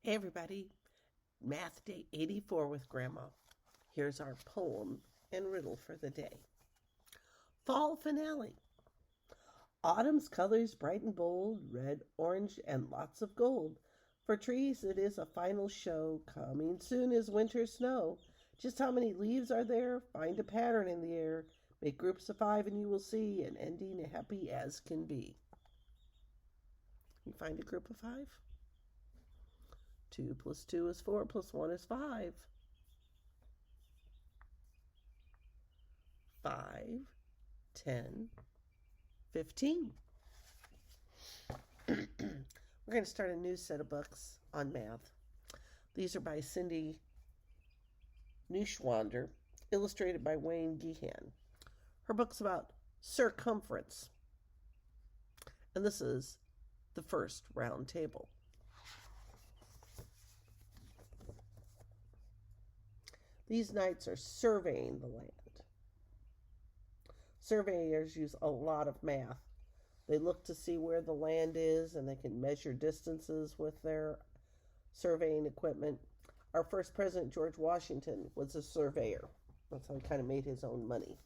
Hey everybody, Math Day 84 with Grandma. Here's our poem and riddle for the day. Fall finale. Autumn's colors bright and bold, red, orange, and lots of gold. For trees it is a final show, coming soon is winter snow. Just how many leaves are there? Find a pattern in the air. Make groups of 5 and you will see an ending happy as can be. You find a group of 5? 2 plus 2 is 4 plus 1 is 5. 5, 10, 15. We're going to start a new set of books on math. These are by Cindy Neuschwander, illustrated by Wayne Geehan. Her book's about circumference. And this is the first round table. These knights are surveying the land. Surveyors use a lot of math. They look to see where the land is and they can measure distances with their surveying equipment. Our first president, George Washington, was a surveyor. That's how he kind of made his own money.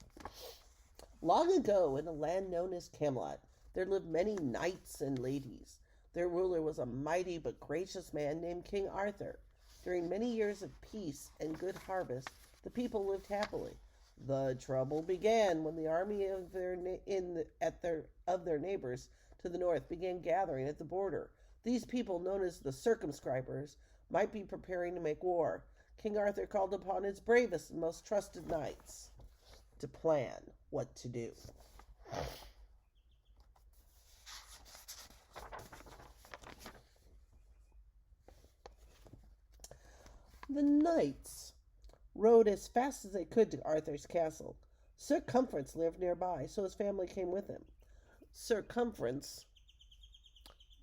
Long ago, in a land known as Camelot, there lived many knights and ladies. Their ruler was a mighty but gracious man named King Arthur. During many years of peace and good harvest, the people lived happily. The trouble began when the army of their neighbors to the north began gathering at the border. These people, known as the circumscribers, might be preparing to make war. King Arthur called upon his bravest and most trusted knights to plan what to do. The knights rode as fast as they could to Arthur's castle. Sir Cumference lived nearby, so his family came with him. Sir Cumference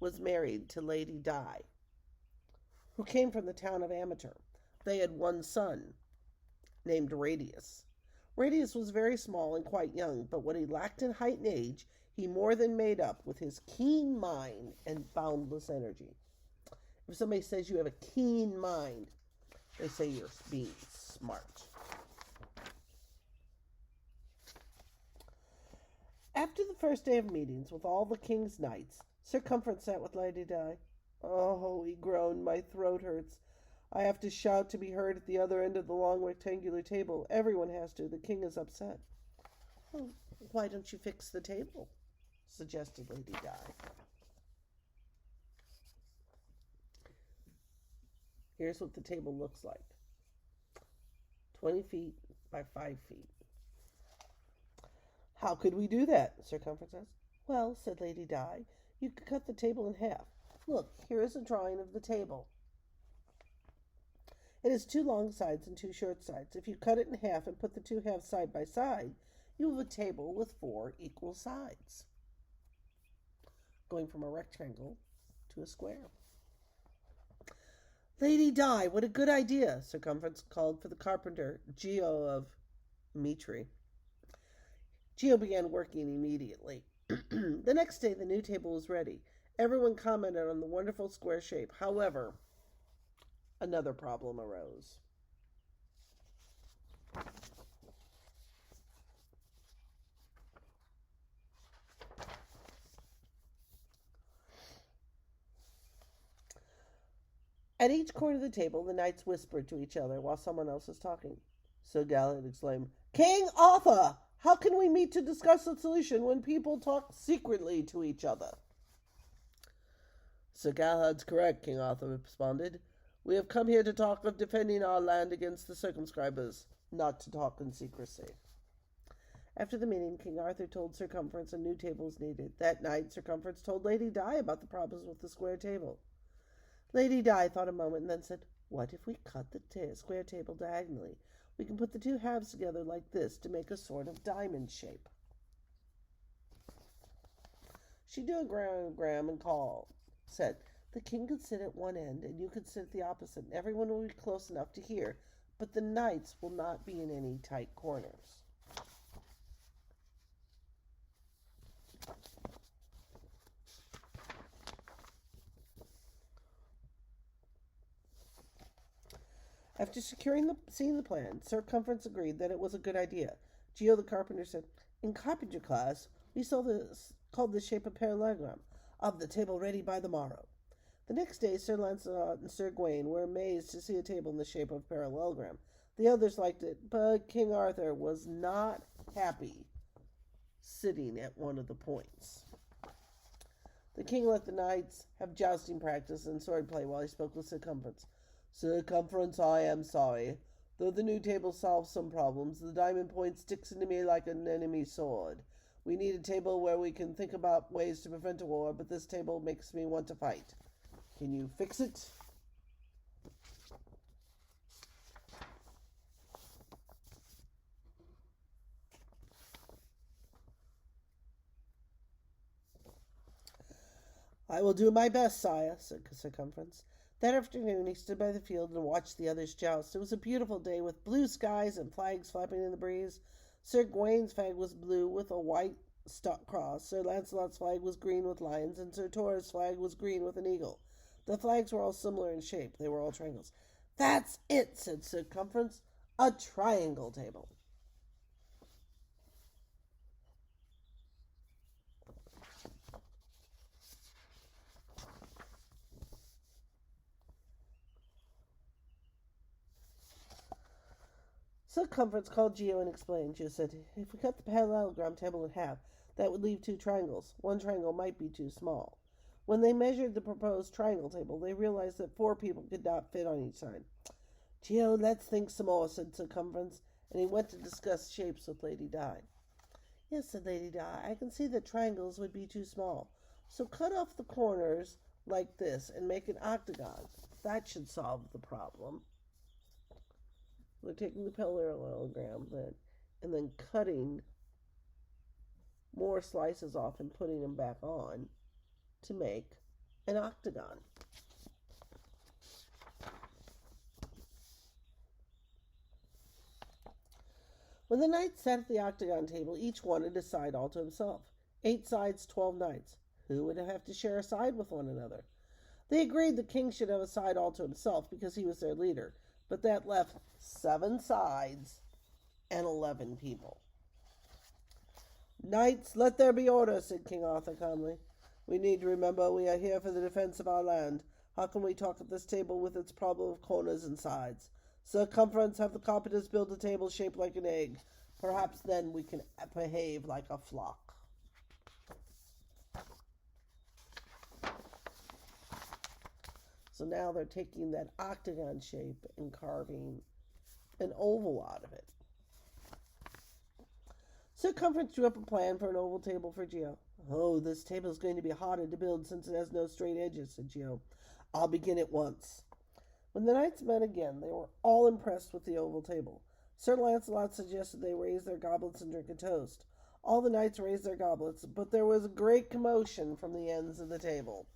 was married to Lady Di, who came from the town of Amateur. They had one son, named Radius. Radius was very small and quite young, but what he lacked in height and age, he more than made up with his keen mind and boundless energy. If somebody says you have a keen mind, they say you're being smart. After the first day of meetings with all the king's knights, Sir Cumference sat with Lady Di. "Oh," he groaned, "my throat hurts. I have to shout to be heard at the other end of the long rectangular table. Everyone has to. The king is upset." "Well, why don't you fix the table?" suggested Lady Di. Here's what the table looks like. 20 feet by 5 feet. "How could we do that?" Sir Cumference asked. "Well," said Lady Di, "you could cut the table in half. Look, here is a drawing of the table. It has 2 long sides and 2 short sides. If you cut it in half and put the 2 halves side by side, you have a table with 4 equal sides, going from a rectangle to a square." "Lady Di, what a good idea!" Sir Cumference called for the carpenter, Geo of Metry. Geo began working immediately. The next day, the new table was ready. Everyone commented on the wonderful square shape. However, another problem arose. At each corner of the table, the knights whispered to each other while someone else was talking. Sir Galahad exclaimed, "King Arthur! How can we meet to discuss a solution when people talk secretly to each other?" "Sir Galahad's correct," King Arthur responded. "We have come here to talk of defending our land against the circumscribers, not to talk in secrecy." After the meeting, King Arthur told Sir Cumference a new table was needed. That night, Sir Cumference told Lady Di about the problems with the square table. Lady Di thought a moment and then said, "What if we cut the square table diagonally? We can put the 2 halves together like this to make a sort of diamond shape." She drew a diagram and said, "The king could sit at one end and you could sit at the opposite, and everyone will be close enough to hear, but the knights will not be in any tight corners." After seeing the plan, Sir Cumference agreed that it was a good idea. Geo the carpenter said, "In carpenter class, we called this shape a parallelogram of the table ready by the morrow." The next day, Sir Lancelot and Sir Gawain were amazed to see a table in the shape of a parallelogram. The others liked it, but King Arthur was not happy sitting at one of the points. The king let the knights have jousting practice and sword play while he spoke with Sir Cumference. "Sir Cumference, I am sorry. Though the new table solves some problems, the diamond point sticks into me like an enemy's sword. We need a table where we can think about ways to prevent a war, but this table makes me want to fight. Can you fix it?" "I will do my best, sire," said Sir Cumference. That afternoon he stood by the field and watched the others joust. It was a beautiful day with blue skies and flags flapping in the breeze. Sir Gawain's flag was blue with a white stuck cross. Sir Lancelot's flag was green with lions, and Sir Tor's flag was green with an eagle. The flags were all similar in shape. They were all triangles. "That's it," said Sir Cumference. "A triangle table." Sir Cumference called Geo and explained. Geo said, "If we cut the parallelogram table in half, that would leave two triangles. One triangle might be too small." When they measured the proposed triangle table, they realized that 4 people could not fit on each side. "Geo, let's think some more," said Sir Cumference, and he went to discuss shapes with Lady Di. "Yes," said Lady Di, "I can see that triangles would be too small. So cut off the corners like this and make an octagon. That should solve the problem." We're taking the parallelogram and then cutting more slices off and putting them back on to make an octagon. When the knights sat at the octagon table, each wanted a side all to himself. 8 sides, 12 knights. Who would have to share a side with one another? They agreed the king should have a side all to himself because he was their leader, but that left 7 sides and 11 people. "Knights, let there be order," said King Arthur calmly. "We need to remember we are here for the defense of our land. How can we talk at this table with its problem of corners and sides? Sir Cumference, have the carpenters build a table shaped like an egg. Perhaps then we can behave like a flock." So now they're taking that octagon shape and carving an oval out of it. Sir Cumference drew up a plan for an oval table for Geo. "Oh, this table is going to be harder to build since it has no straight edges," said Geo. "I'll begin at once." When the knights met again, they were all impressed with the oval table. Sir Lancelot suggested they raise their goblets and drink a toast. All the knights raised their goblets, but there was a great commotion from the ends of the table.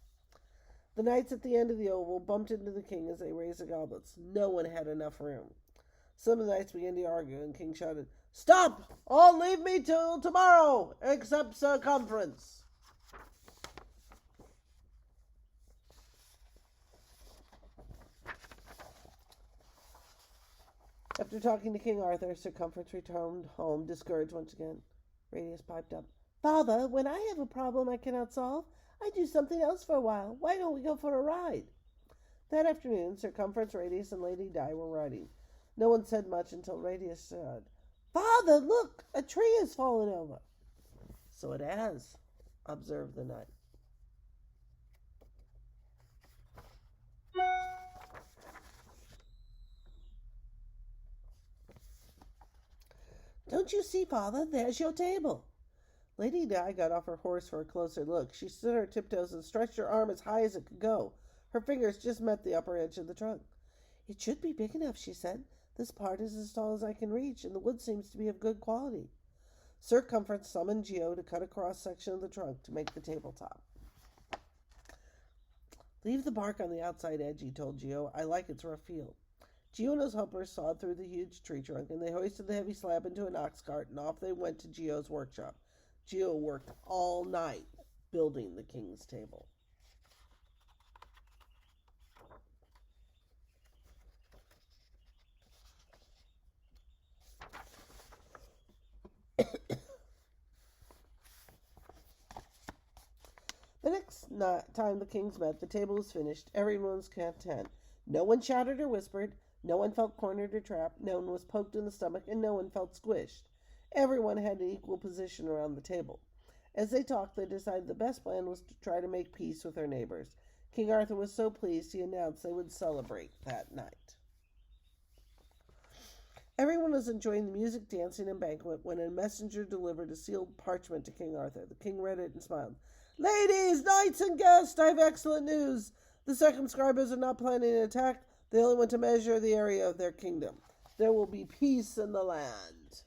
The knights at the end of the oval bumped into the king as they raised their goblets. No one had enough room. Some of the knights began to argue, and the king shouted, "Stop! All leave me till tomorrow, except Sir Cumference." After talking to King Arthur, Sir Cumference returned home, discouraged once again. Radius piped up, "Father, when I have a problem I cannot solve, I do something else for a while. Why don't we go for a ride?" That afternoon, Sir Cumference, Radius, and Lady Di were riding. No one said much until Radius said, "Father, look! A tree has fallen over." "So it has," observed the knight. "Don't you see, Father? There's your table." Lady Di got off her horse for a closer look. She stood on her tiptoes and stretched her arm as high as it could go. Her fingers just met the upper edge of the trunk. "It should be big enough," she said. "This part is as tall as I can reach, and the wood seems to be of good quality." Sir Cumference summoned Geo to cut a cross-section of the trunk to make the tabletop. "Leave the bark on the outside edge," he told Geo. "I like its rough feel." Geo and his helpers sawed through the huge tree trunk, and they hoisted the heavy slab into an ox cart, and off they went to Geo's workshop. Geo worked all night building the king's table. The next time the kings met, the table was finished. Everyone was content. No one shouted or whispered. No one felt cornered or trapped. No one was poked in the stomach, and no one felt squished. Everyone had an equal position around the table. As they talked, they decided the best plan was to try to make peace with their neighbors. King Arthur was so pleased, he announced they would celebrate that night. Everyone was enjoying the music, dancing, and banquet when a messenger delivered a sealed parchment to King Arthur. The king read it and smiled. "Ladies, knights, and guests, I have excellent news. The circumscribers are not planning an attack. They only want to measure the area of their kingdom. There will be peace in the land."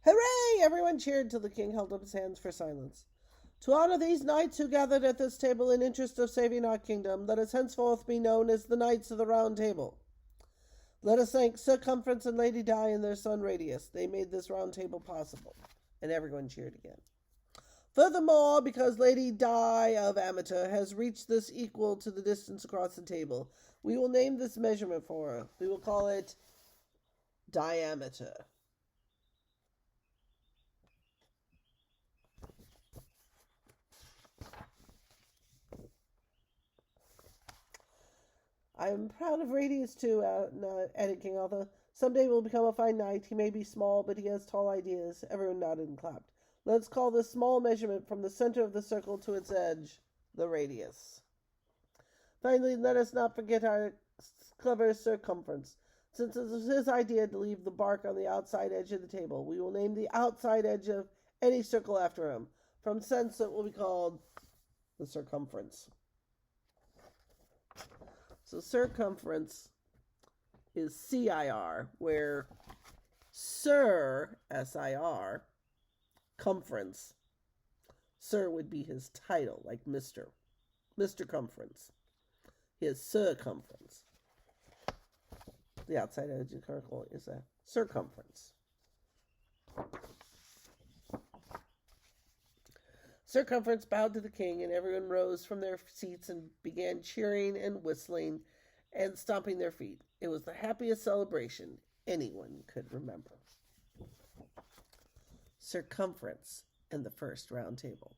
Hooray! Everyone cheered till the king held up his hands for silence. "To honor these knights who gathered at this table in interest of saving our kingdom, let us henceforth be known as the Knights of the Round Table. Let us thank Sir Cumference and Lady Di and their son Radius. They made this round table possible." And everyone cheered again. "Furthermore, because Lady Di of Amateur has reached this equal to the distance across the table, we will name this measurement for her. We will call it diameter." "I am proud of Radius too," added King Arthur. "Someday we'll become a fine knight. He may be small, but he has tall ideas." Everyone nodded and clapped. "Let's call this small measurement from the center of the circle to its edge the radius. Finally, let us not forget our clever circumference. Since it was his idea to leave the bark on the outside edge of the table, we will name the outside edge of any circle after him. From thence it will be called the circumference." So circumference is CIR, where Sir, S-I-R, Cumference. Sir would be his title, like Mr. Cumference. His circumference. The outside edge of the circle is a circumference. Circumference bowed to the king, and everyone rose from their seats and began cheering and whistling and stomping their feet. It was the happiest celebration anyone could remember. Circumference and the first round table.